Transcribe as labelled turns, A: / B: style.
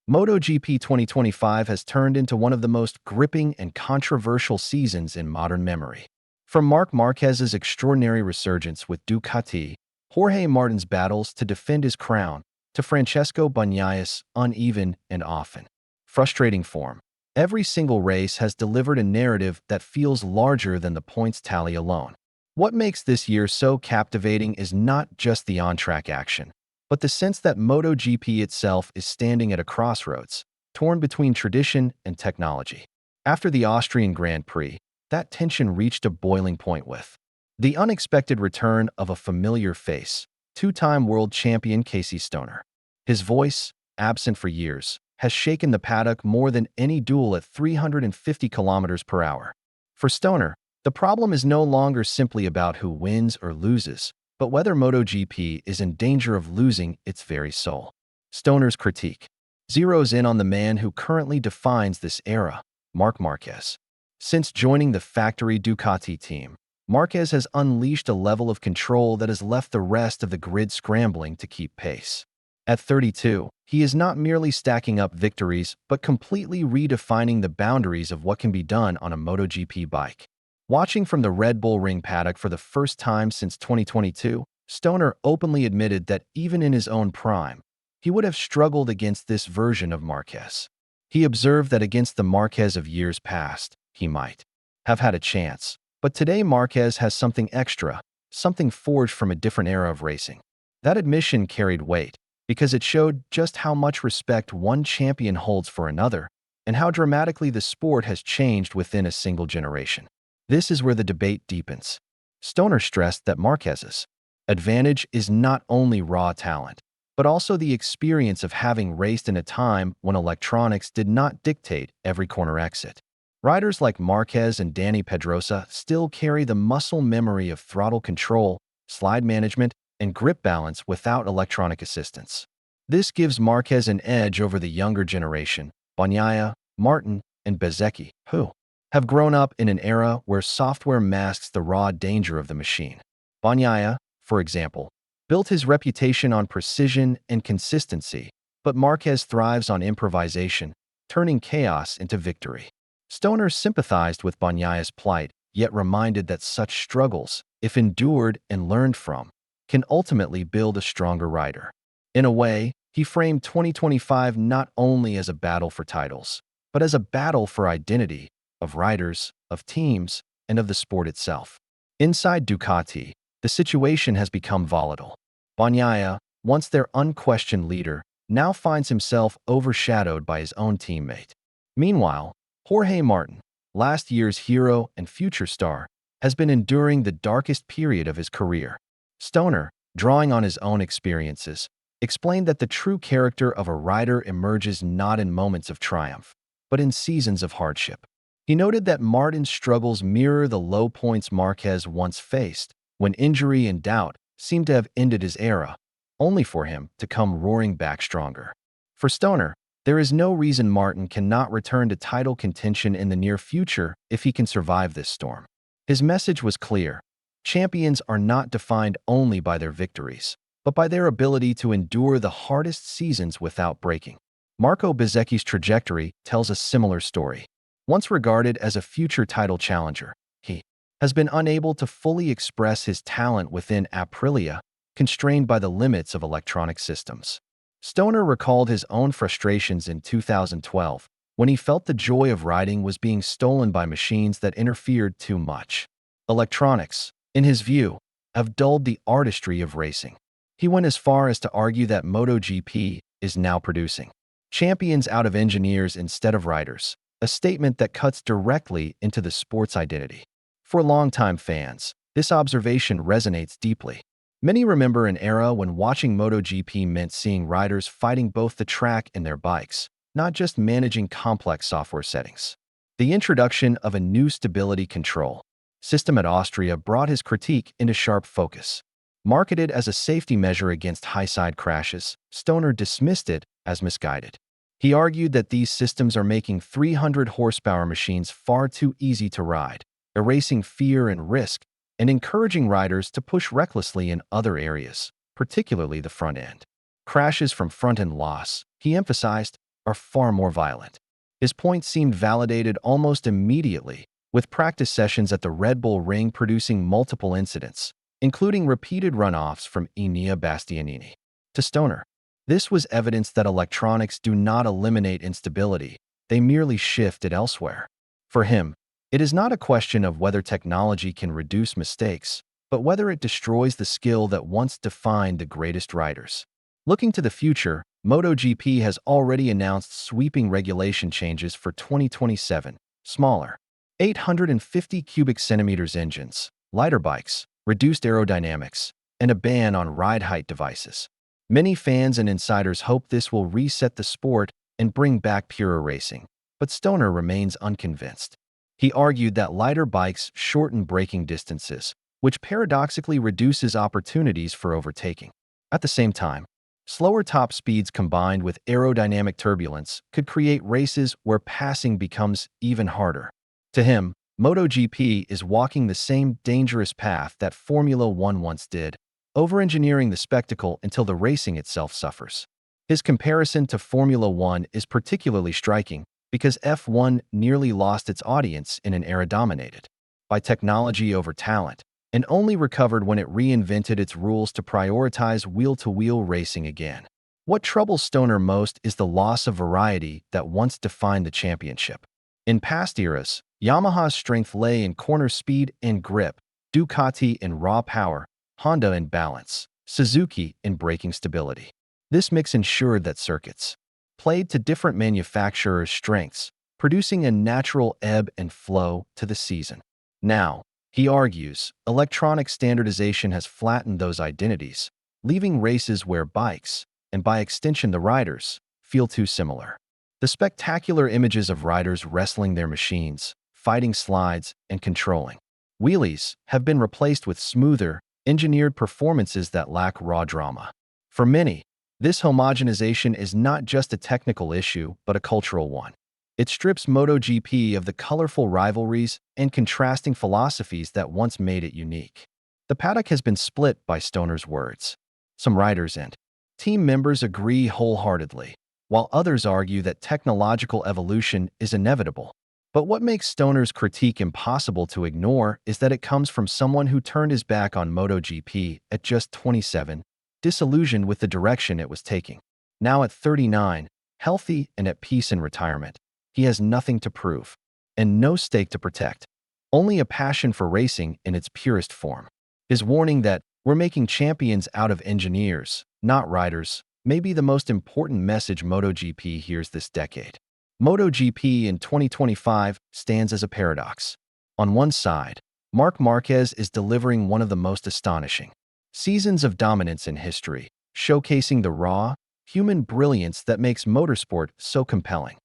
A: MotoGP 2025 has turned into one of the most gripping and controversial seasons in modern memory. From Marc Márquez's extraordinary resurgence with Ducati, Jorge Martin's battles to defend his crown, to Francesco Bagnaia's uneven and often frustrating form, every single race has delivered a narrative that feels larger than the points tally alone. What makes this year so captivating is not just the on-track action, but the sense that MotoGP itself is standing at a crossroads, torn between tradition and technology. After the Austrian Grand Prix, that tension reached a boiling point with the unexpected return of a familiar face, two-time world champion Casey Stoner. His voice, absent for years, has shaken the paddock more than any duel at 350 kilometers per hour. For Stoner, the problem is no longer simply about who wins or loses, but whether MotoGP is in danger of losing its very soul. Stoner's critique zeroes in on the man who currently defines this era, Marc Márquez. Since joining the factory Ducati team, Marquez has unleashed a level of control that has left the rest of the grid scrambling to keep pace. At 32, he is not merely stacking up victories, but completely redefining the boundaries of what can be done on a MotoGP bike. Watching from the Red Bull Ring paddock for the first time since 2022, Stoner openly admitted that even in his own prime, he would have struggled against this version of Marquez. He observed that against the Marquez of years past, he might have had a chance, but today Marquez has something extra, something forged from a different era of racing. That admission carried weight, because it showed just how much respect one champion holds for another, and how dramatically the sport has changed within a single generation. This is where the debate deepens. Stoner stressed that Marquez's advantage is not only raw talent, but also the experience of having raced in a time when electronics did not dictate every corner exit. Riders like Marquez and Dani Pedrosa still carry the muscle memory of throttle control, slide management, and grip balance without electronic assistance. This gives Marquez an edge over the younger generation, Bagnaia, Martin, and Bezzecchi, who have grown up in an era where software masks the raw danger of the machine. Bagnaia, for example, built his reputation on precision and consistency, but Marquez thrives on improvisation, turning chaos into victory. Stoner sympathized with Bagnaia's plight, yet reminded that such struggles, if endured and learned from, can ultimately build a stronger rider. In a way, he framed 2025 not only as a battle for titles, but as a battle for identity, of riders, of teams, and of the sport itself. Inside Ducati, the situation has become volatile. Bagnaia, once their unquestioned leader, now finds himself overshadowed by his own teammate. Meanwhile, Jorge Martin, last year's hero and future star, has been enduring the darkest period of his career. Stoner, drawing on his own experiences, explained that the true character of a rider emerges not in moments of triumph, but in seasons of hardship. He noted that Martin's struggles mirror the low points Marquez once faced, when injury and doubt seemed to have ended his era, only for him to come roaring back stronger. For Stoner, there is no reason Martin cannot return to title contention in the near future if he can survive this storm. His message was clear. Champions are not defined only by their victories, but by their ability to endure the hardest seasons without breaking. Marco Bezzecchi's trajectory tells a similar story. Once regarded as a future title challenger, he has been unable to fully express his talent within Aprilia, constrained by the limits of electronic systems. Stoner recalled his own frustrations in 2012, when he felt the joy of riding was being stolen by machines that interfered too much. Electronics, in his view, have dulled the artistry of racing. He went as far as to argue that MotoGP is now producing champions out of engineers instead of riders, a statement that cuts directly into the sport's identity. For longtime fans, this observation resonates deeply. Many remember an era when watching MotoGP meant seeing riders fighting both the track and their bikes, not just managing complex software settings. The introduction of a new stability control system at Austria brought his critique into sharp focus. Marketed as a safety measure against high-side crashes, Stoner dismissed it as misguided. He argued that these systems are making 300-horsepower machines far too easy to ride, erasing fear and risk, and encouraging riders to push recklessly in other areas, particularly the front end. Crashes from front-end loss, he emphasized, are far more violent. His point seemed validated almost immediately, with practice sessions at the Red Bull Ring producing multiple incidents, including repeated runoffs from Enea Bastianini to Stoner. This was evidence that electronics do not eliminate instability, they merely shift it elsewhere. For him, it is not a question of whether technology can reduce mistakes, but whether it destroys the skill that once defined the greatest riders. Looking to the future, MotoGP has already announced sweeping regulation changes for 2027, smaller, 850 cubic centimeters engines, lighter bikes, reduced aerodynamics, and a ban on ride height devices. Many fans and insiders hope this will reset the sport and bring back purer racing, but Stoner remains unconvinced. He argued that lighter bikes shorten braking distances, which paradoxically reduces opportunities for overtaking. At the same time, slower top speeds combined with aerodynamic turbulence could create races where passing becomes even harder. To him, MotoGP is walking the same dangerous path that Formula One once did, over-engineering the spectacle until the racing itself suffers. His comparison to Formula One is particularly striking because F1 nearly lost its audience in an era dominated by technology over talent, and only recovered when it reinvented its rules to prioritize wheel-to-wheel racing again. What troubles Stoner most is the loss of variety that once defined the championship. In past eras, Yamaha's strength lay in corner speed and grip, Ducati in raw power, Honda in balance, Suzuki in braking stability. This mix ensured that circuits played to different manufacturers' strengths, producing a natural ebb and flow to the season. Now, he argues, electronic standardization has flattened those identities, leaving races where bikes, and by extension the riders, feel too similar. The spectacular images of riders wrestling their machines, fighting slides, and controlling wheelies have been replaced with smoother, engineered performances that lack raw drama. For many, this homogenization is not just a technical issue, but a cultural one. It strips MotoGP of the colorful rivalries and contrasting philosophies that once made it unique. The paddock has been split by Stoner's words. Some riders and team members agree wholeheartedly, while others argue that technological evolution is inevitable. But what makes Stoner's critique impossible to ignore is that it comes from someone who turned his back on MotoGP at just 27, disillusioned with the direction it was taking. Now at 39, healthy and at peace in retirement, he has nothing to prove, and no stake to protect, only a passion for racing in its purest form. His warning that we're making champions out of engineers, not riders, may be the most important message MotoGP hears this decade. MotoGP in 2025 stands as a paradox. On one side, Marc Márquez is delivering one of the most astonishing seasons of dominance in history, showcasing the raw, human brilliance that makes motorsport so compelling.